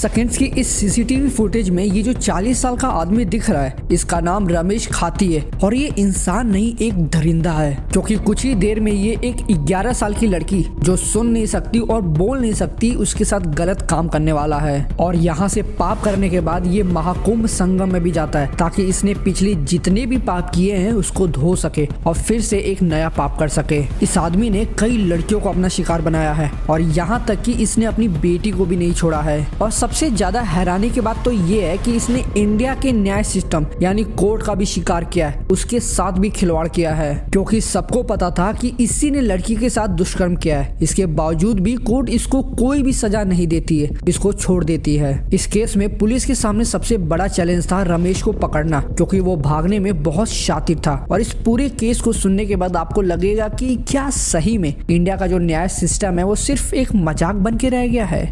Seconds की इस CCTV footage में ये जो 40 साल का आदमी दिख रहा है, इसका नाम रमेश खाती है और ये इंसान नहीं एक दरिंदा है, क्योंकि कुछ ही देर में ये एक 11 साल की लड़की जो सुन नहीं सकती और बोल नहीं सकती उसके साथ गलत काम करने वाला है। और यहाँ से पाप करने के बाद ये महाकुंभ संगम में भी जाता है ताकि इसने पिछले जितने भी पाप किए हैं उसको धो सके और फिर से एक नया पाप कर सके। इस आदमी ने कई लड़कियों को अपना शिकार बनाया है और यहाँ तक कि इसने अपनी बेटी को भी नहीं छोड़ा है। और सबसे ज्यादा हैरानी की बात तो ये है कि इसने इंडिया के न्याय सिस्टम यानी कोर्ट का भी शिकार किया है, उसके साथ भी खिलवाड़ किया है, क्योंकि सबको पता था कि इसी ने लड़की के साथ दुष्कर्म किया है। इसके बावजूद भी कोर्ट इसको कोई भी सजा नहीं देती है, इसको छोड़ देती है। इस केस में पुलिस के सामने सबसे बड़ा चैलेंज था रमेश को पकड़ना, क्योंकि वो भागने में बहुत शातिर था। और इस पूरे केस को सुनने के बाद आपको लगेगा कि क्या सही में इंडिया का जो न्याय सिस्टम है वो सिर्फ एक मजाक बन के रह गया है।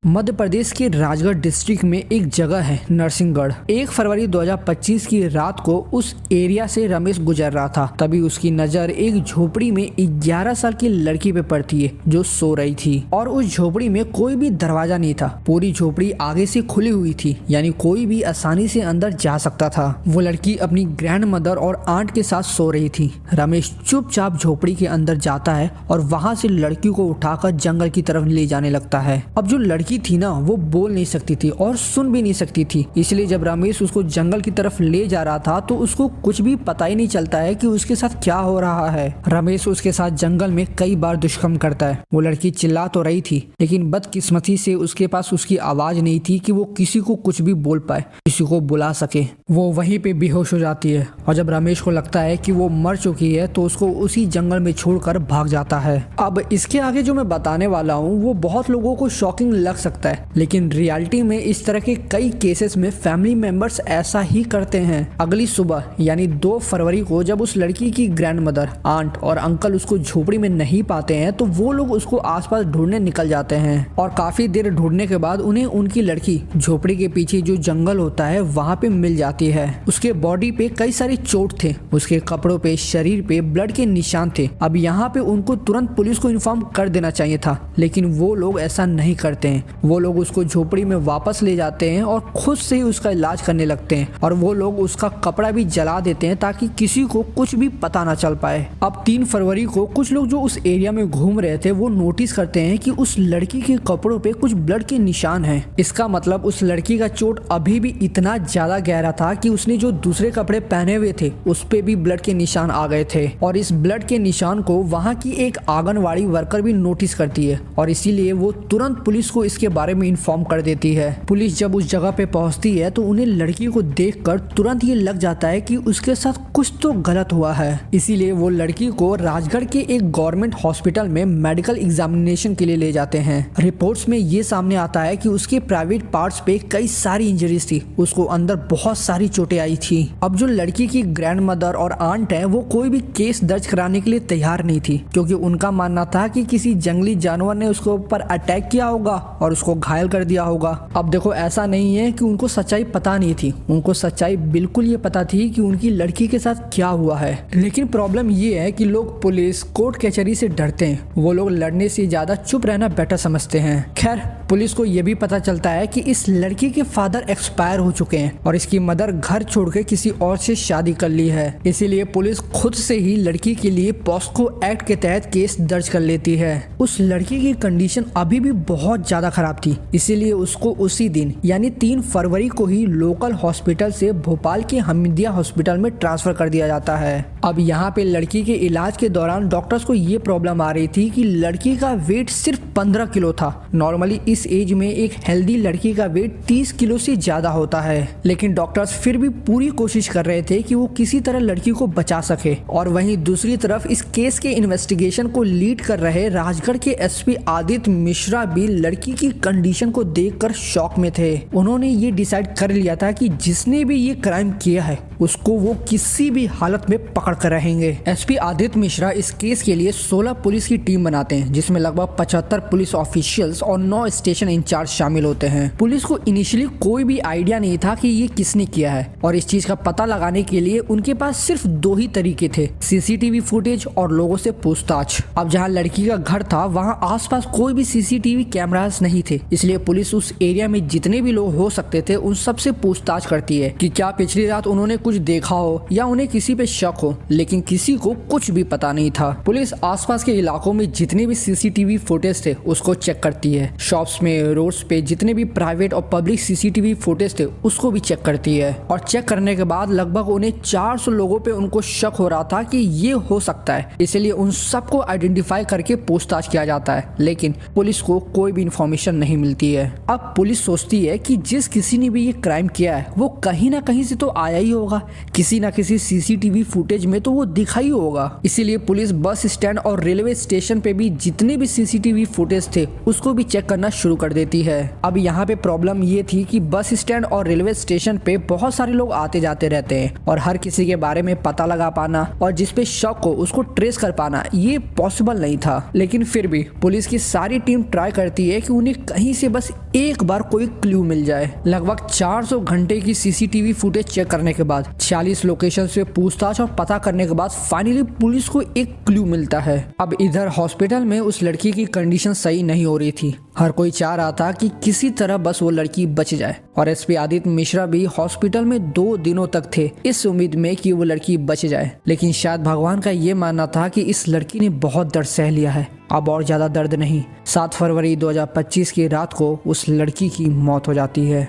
मध्य प्रदेश के राजगढ़ डिस्ट्रिक्ट में एक जगह है नरसिंहगढ़। 1 फरवरी 2025 की रात को उस एरिया से रमेश गुजर रहा था, तभी उसकी नजर एक झोपड़ी में 11 साल की लड़की पे पड़ती है जो सो रही थी। और उस झोपड़ी में कोई भी दरवाजा नहीं था, पूरी झोपड़ी आगे से खुली हुई थी, यानी कोई भी आसानी से अंदर जा सकता था। वो लड़की अपनी ग्रैंड मदर और आंट के साथ सो रही थी। रमेश चुपचाप झोपड़ी के अंदर जाता है और वहाँ से लड़की को उठाकर जंगल की तरफ ले जाने लगता है। अब जो लड़की थी ना, वो बोल नहीं सकती थी और सुन भी नहीं सकती थी, इसलिए जब रमेश उसको जंगल की तरफ ले जा रहा था तो उसको कुछ भी पता ही नहीं चलता है कि उसके साथ क्या हो रहा है। रमेश उसके साथ जंगल में कई बार दुष्कर्म करता है। वो लड़की चिल्ला तो रही थी, लेकिन बदकिस्मती से उसके पास उसकी आवाज नहीं थी कि वो किसी को कुछ भी बोल पाए, किसी को बुला सके। वो वहीं पे बेहोश हो जाती है और जब रमेश को लगता है कि वो मर चुकी है तो उसको उसी जंगल में छोड़कर भाग जाता है। अब इसके आगे जो मैं बताने वाला हूँ वो बहुत लोगों को शॉकिंग लग सकता है, लेकिन रियलिटी में इस तरह के कई केसेस में फैमिली मेंबर्स ऐसा ही करते हैं। अगली सुबह यानी 2 फरवरी को जब उस लड़की की ग्रैंड मदर, आंट और अंकल उसको झोपड़ी में नहीं पाते हैं तो वो लोग उसको आसपास ढूंढने निकल जाते हैं। और काफी देर ढूंढने के बाद उन्हें उनकी लड़की झोपड़ी के पीछे जो जंगल होता है वहाँ पे मिल जाती है। उसके बॉडी पे कई सारे चोट थे, उसके कपड़ों पे, शरीर पे ब्लड के निशान थे। अब यहाँ पे उनको तुरंत पुलिस को इन्फॉर्म कर देना चाहिए था, लेकिन वो लोग ऐसा नहीं करते हैं। वो लोग उसको झोपड़ी में वापस ले जाते हैं और खुद से ही उसका इलाज करने लगते हैं। और वो लोग उसका कपड़ा भी जला देते हैं ताकि किसी को कुछ भी पता ना चल पाए। अब 3 फरवरी को कुछ लोग जो उस एरिया में घूम रहे थे वो नोटिस करते हैं कि उस लड़की के कपड़ों पे कुछ ब्लड के निशान हैं। इसका मतलब उस लड़की का चोट अभी भी इतना ज्यादा गहरा था कि उसने जो दूसरे कपड़े पहने हुए थे उस पे भी ब्लड के निशान आ गए थे। और इस ब्लड के निशान को वहाँ की एक आंगनवाड़ी वर्कर भी नोटिस करती है और इसीलिए वो तुरंत पुलिस को इसके बारे में इन्फॉर्म कर देती है। पुलिस जब उस जगह पे पहुंचती है तो उन्हें लड़की को देखकर तुरंत ये लग जाता है कि उसके साथ कुछ तो गलत हुआ है। इसीलिए वो लड़की को राजगढ़ के एक गवर्नमेंट हॉस्पिटल में मेडिकल एग्जामिनेशन के लिए ले जाते हैं। रिपोर्ट्स में ये सामने आता है कि उसके प्राइवेट पार्ट्स पे कई सारी इंजरीज थी, उसको अंदर बहुत सारी चोटें आई थी। अब जो लड़की की ग्रैंड मदर और आंट है वो कोई भी केस दर्ज कराने के लिए तैयार नहीं थी, क्योंकि उनका मानना था कि किसी जंगली जानवर ने उसके ऊपर अटैक किया होगा और उसको घायल कर दिया होगा। अब देखो ऐसा नहीं है कि उनको सच्चाई पता नहीं थी, उनको सच्चाई बिल्कुल ये पता थी कि उनकी लड़की के साथ क्या हुआ है। लेकिन प्रॉब्लम ये है कि लोग पुलिस, कोर्ट कचहरी से डरते हैं, वो लोग लड़ने से ज्यादा चुप रहना बेटर समझते हैं। खैर पुलिस को ये भी पता चलता है कि इस लड़की के फादर एक्सपायर हो चुके हैं और इसकी मदर घर छोड़ के किसी और से शादी कर ली है। इसीलिए पुलिस खुद से ही लड़की के लिए पॉस्को एक्ट के तहत केस दर्ज कर लेती है। उस लड़की की कंडीशन अभी भी बहुत ज्यादा खराब थी, इसीलिए उसको उसी दिन यानी 3 फरवरी को ही लोकल हॉस्पिटल से भोपाल के हमीदिया हॉस्पिटल में ट्रांसफर कर दिया जाता है। अब यहाँ पे लड़की के इलाज के दौरान डॉक्टर्स को ये प्रॉब्लम आ रही थी कि लड़की का वेट सिर्फ 15 किलो था। नॉर्मली इस एज में एक हेल्दी लड़की का वेट 30 किलो से ज्यादा होता है, लेकिन डॉक्टर्स फिर भी पूरी कोशिश कर रहे थे कि वो किसी तरह लड़की को बचा सके। और वहीं दूसरी तरफ इस केस के इन्वेस्टिगेशन को लीड कर रहे राजगढ़ के एसपी आदित्य मिश्रा भी लड़की की कंडीशन को देखकर शॉक में थे। उन्होंने ये डिसाइड कर लिया था कि जिसने भी ये क्राइम किया है उसको वो किसी भी हालत में पकड़ कर रहेंगे। एसपी आदित्य मिश्रा इस केस के लिए 16 पुलिस की टीम बनाते हैं, जिसमें लगभग 75 पुलिस ऑफिशियल्स और 9 स्टेशन इंचार्ज शामिल होते हैं। पुलिस को इनिशियली कोई भी आइडिया नहीं था कि ये किसने किया है, और इस चीज का पता लगाने के लिए उनके पास सिर्फ 2 ही तरीके थे, सीसीटीवी फुटेज और लोगों से पूछताछ। अब जहाँ लड़की का घर था वहाँ आसपास कोई भी सीसीटीवी कैमरास नहीं थे, इसलिए पुलिस उस एरिया में जितने भी लोग हो सकते थे उन सब से पूछताछ करती है कि क्या पिछली रात उन्होंने कुछ देखा हो या उन्हें किसी पे शक हो, लेकिन किसी को कुछ भी पता नहीं था। पुलिस आसपास के इलाकों में जितने भी सीसीटीवी फुटेज थे उसको चेक करती है। शॉप्स में, रोड्स पे जितने भी प्राइवेट और पब्लिक सीसीटीवी फुटेज थे उसको भी चेक करती है, और चेक करने के बाद लगभग उन्हें 400 लोगों पे उनको शक हो रहा था कि ये हो सकता है, इसलिए उन सबको आइडेंटिफाई करके पूछताछ किया जाता है, लेकिन पुलिस को कोई भी इंफॉर्मेशन नहीं मिलती है। अब पुलिस सोचती है कि जिस किसी ने भी ये क्राइम किया है वो कहीं ना कहीं से तो आया ही होगा, किसी ना किसी सीसीटीवी फुटेज में तो वो दिखा ही होगा। इसीलिए पुलिस बस स्टैंड और रेलवे स्टेशन पे भी जितने भी सीसीटीवी फुटेज थे उसको भी चेक करना शुरू कर देती है। अब यहाँ पे प्रॉब्लम ये थी कि बस स्टैंड और रेलवे स्टेशन पे बहुत सारे लोग आते जाते रहते हैं, और हर किसी के बारे में पता लगा पाना और जिस पे शक हो उसको ट्रेस कर पाना ये पॉसिबल नहीं था। लेकिन फिर भी पुलिस की सारी टीम ट्राई करती है कि उन्हें कहीं से बस एक बार कोई क्लू मिल जाए। लगभग 400 घंटे की सीसीटीवी फुटेज चेक करने के बाद 46 लोकेशन से पूछताछ और पता करने के बाद फाइनली पुलिस को एक क्लू मिलता है। अब इधर हॉस्पिटल में उस लड़की की कंडीशन सही नहीं हो रही थी, हर कोई चाह रहा था कि किसी तरह बस वो लड़की बच जाए, और एसपी आदित्य मिश्रा भी हॉस्पिटल में 2 दिनों तक थे इस उम्मीद में कि वो लड़की बच जाए। लेकिन शायद भगवान का ये मानना था कि इस लड़की ने बहुत दर्द सह लिया है, अब और ज्यादा दर्द नहीं। 7 फरवरी 2025 की रात को उस लड़की की मौत हो जाती है।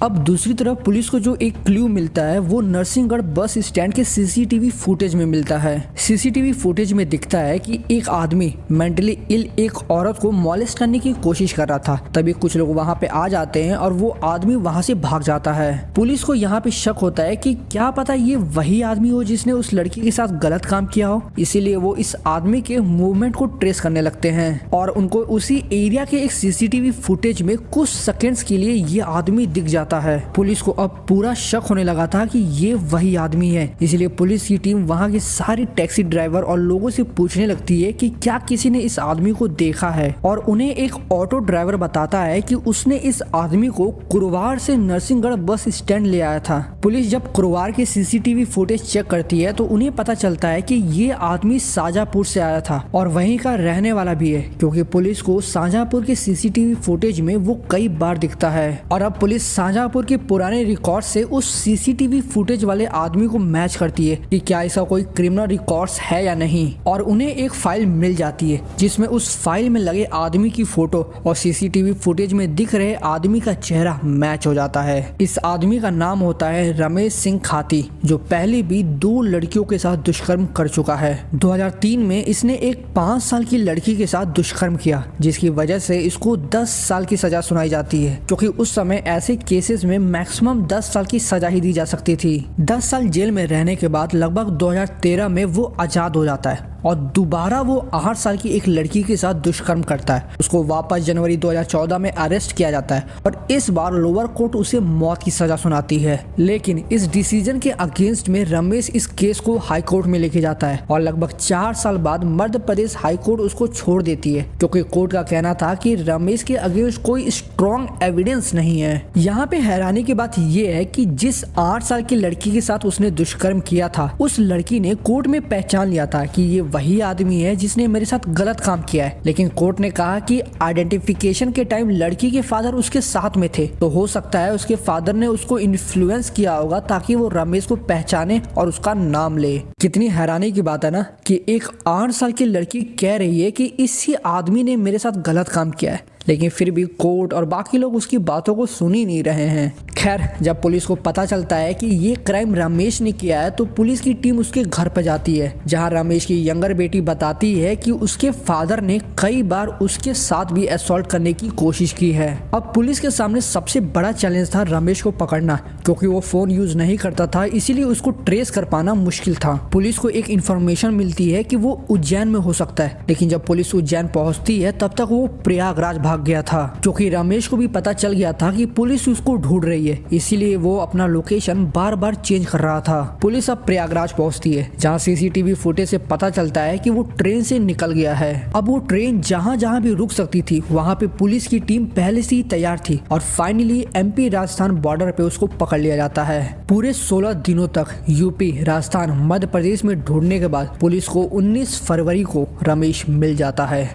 अब दूसरी तरफ पुलिस को जो एक क्लू मिलता है वो नरसिंहगढ़ बस स्टैंड के सीसीटीवी फुटेज में मिलता है। सीसीटीवी फुटेज में दिखता है कि एक आदमी मेंटली इल एक औरत को मॉलेस्ट करने की कोशिश कर रहा था। तभी कुछ लोग वहां पे आ जाते हैं और वो आदमी वहां से भाग जाता है। पुलिस को यहाँ पे शक होता है कि क्या पता ये वही आदमी हो जिसने उस लड़की के साथ गलत काम किया हो, इसीलिए वो इस आदमी के मूवमेंट को ट्रेस करने लगते हैं, और उनको उसी एरिया के एक सीसीटीवी फुटेज में कुछ सेकेंड्स के लिए ये आदमी दिख जाता है। पुलिस को अब पूरा शक होने लगा था कि ये वही आदमी है, इसलिए पुलिस की टीम वहां के सारे टैक्सी ड्राइवर और लोगों से पूछने लगती है कि क्या किसी ने इस आदमी को देखा है, और उन्हें एक ऑटो ड्राइवर बताता है कि उसने इस आदमी को कुरवार से नरसिंहगढ़ बस स्टैंड ले आया था। पुलिस जब कुरवार के सीसीटीवी फुटेज चेक करती है तो उन्हें पता चलता है कि ये आदमी शाजापुर से आया था और वहीं का रहने वाला भी है, क्योंकि पुलिस को शाजापुर के सीसीटीवी फुटेज में वो कई बार दिखता है। और अब पुलिस शाजापुर के पुराने रिकॉर्ड से उस सीसीटीवी फुटेज वाले आदमी को मैच करती है कि क्या ऐसा कोई क्रिमिनल रिकॉर्ड्स है या नहीं, और उन्हें एक फाइल मिल जाती है जिसमें उस फाइल में लगे आदमी की फोटो और सीसीटीवी फुटेज में दिख रहे आदमी का चेहरा मैच हो जाता है। इस आदमी का नाम होता है रमेश सिंह खाती, जो पहले भी 2 लड़कियों के साथ दुष्कर्म कर चुका है। 2003 में इसने एक 5 साल की लड़की के साथ दुष्कर्म किया, जिसकी वजह से इसको 10 साल की सजा सुनाई जाती है, क्योंकि उस समय ऐसे केसेस में मैक्सिमम 10 साल की सजा ही दी जा सकती थी। 10 साल जेल में रहने के बाद लगभग 2013 में वो आजाद हो जाता है और दोबारा वो 8 साल की एक लड़की के साथ दुष्कर्म करता है। उसको वापस जनवरी 2014 में अरेस्ट किया जाता है और इस बार लोअर कोर्ट उसे मौत की सजा सुनाती है। लेकिन इस डिसीजन के अगेंस्ट में रमेश इस केस को हाई कोर्ट में लेके जाता है और लगभग 4 साल बाद मध्य प्रदेश हाई कोर्ट उसको छोड़ देती है, क्योंकि कोर्ट का कहना था कि रमेश के अगेंस्ट कोई स्ट्रॉन्ग एविडेंस नहीं है। यहाँ पे हैरानी की बात ये है कि जिस 8 साल की लड़की के साथ उसने दुष्कर्म किया था, उस लड़की ने कोर्ट में पहचान लिया था कि ये वही आदमी है जिसने मेरे साथ गलत काम किया है। लेकिन कोर्ट ने कहा कि आइडेंटिफिकेशन के टाइम लड़की के फादर उसके साथ में थे, तो हो सकता है उसके फादर ने उसको इन्फ्लुएंस किया होगा ताकि वो रमेश को पहचाने और उसका नाम ले। कितनी हैरानी की बात है ना कि एक 8 साल की लड़की कह रही है कि इसी आदमी ने मेरे साथ गलत काम किया है, लेकिन फिर भी कोर्ट और बाकी लोग उसकी बातों को सुन ही नहीं रहे हैं। खैर, जब पुलिस को पता चलता है कि ये क्राइम रमेश ने किया है तो पुलिस की टीम उसके घर पर जाती है, जहां रमेश की यंगर बेटी बताती है कि उसके फादर ने कई बार उसके साथ भी असॉल्ट करने की कोशिश की है। अब पुलिस के सामने सबसे बड़ा चैलेंज था रमेश को पकड़ना, क्योंकि वो फोन यूज नहीं करता था, इसीलिए उसको ट्रेस कर पाना मुश्किल था। पुलिस को एक इन्फॉर्मेशन मिलती है कि वो उज्जैन में हो सकता है, लेकिन जब पुलिस उज्जैन पहुंचती है तब तक वो प्रयागराज भाग गया था, क्योंकि रमेश को भी पता चल गया था कि पुलिस उसको ढूंढ रही है, इसीलिए वो अपना लोकेशन बार बार चेंज कर रहा था। पुलिस अब प्रयागराज पहुंचती है, जहां सीसीटीवी फुटेज से पता चलता है कि वो ट्रेन से निकल गया है। अब वो ट्रेन जहां जहां भी रुक सकती थी वहां पे पुलिस की टीम पहले से ही तैयार थी और फाइनली एमपी राजस्थान बॉर्डर पे उसको पकड़ लिया जाता है। पूरे 16 दिनों तक यूपी, राजस्थान, मध्य प्रदेश में ढूंढने के बाद पुलिस को 19 फरवरी को रमेश मिल जाता है।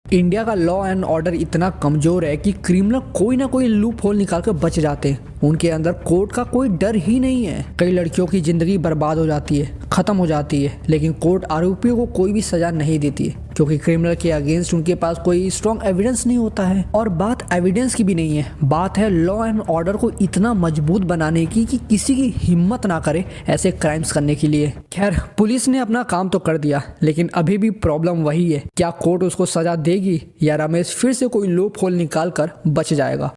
इंडिया का लॉ एंड ऑर्डर इतना कमजोर है कि क्रिमिनल कोई ना कोई लूप होल निकाल कर बच जाते हैं। उनके अंदर कोर्ट का कोई डर ही नहीं है। कई लड़कियों की जिंदगी बर्बाद हो जाती है, खत्म हो जाती है, लेकिन कोर्ट आरोपियों को कोई भी सजा नहीं देती है, क्योंकि क्रिमिनल के अगेंस्ट उनके पास कोई स्ट्रॉन्ग एविडेंस नहीं होता है। और बात एविडेंस की भी नहीं है, बात है लॉ एंड ऑर्डर को इतना मजबूत बनाने की कि किसी की हिम्मत ना करे ऐसे क्राइम्स करने के लिए। खैर, पुलिस ने अपना काम तो कर दिया, लेकिन अभी भी प्रॉब्लम वही है, क्या कोर्ट उसको सजा देगी या रमेश फिर से कोई लूप होल निकाल कर बच जाएगा।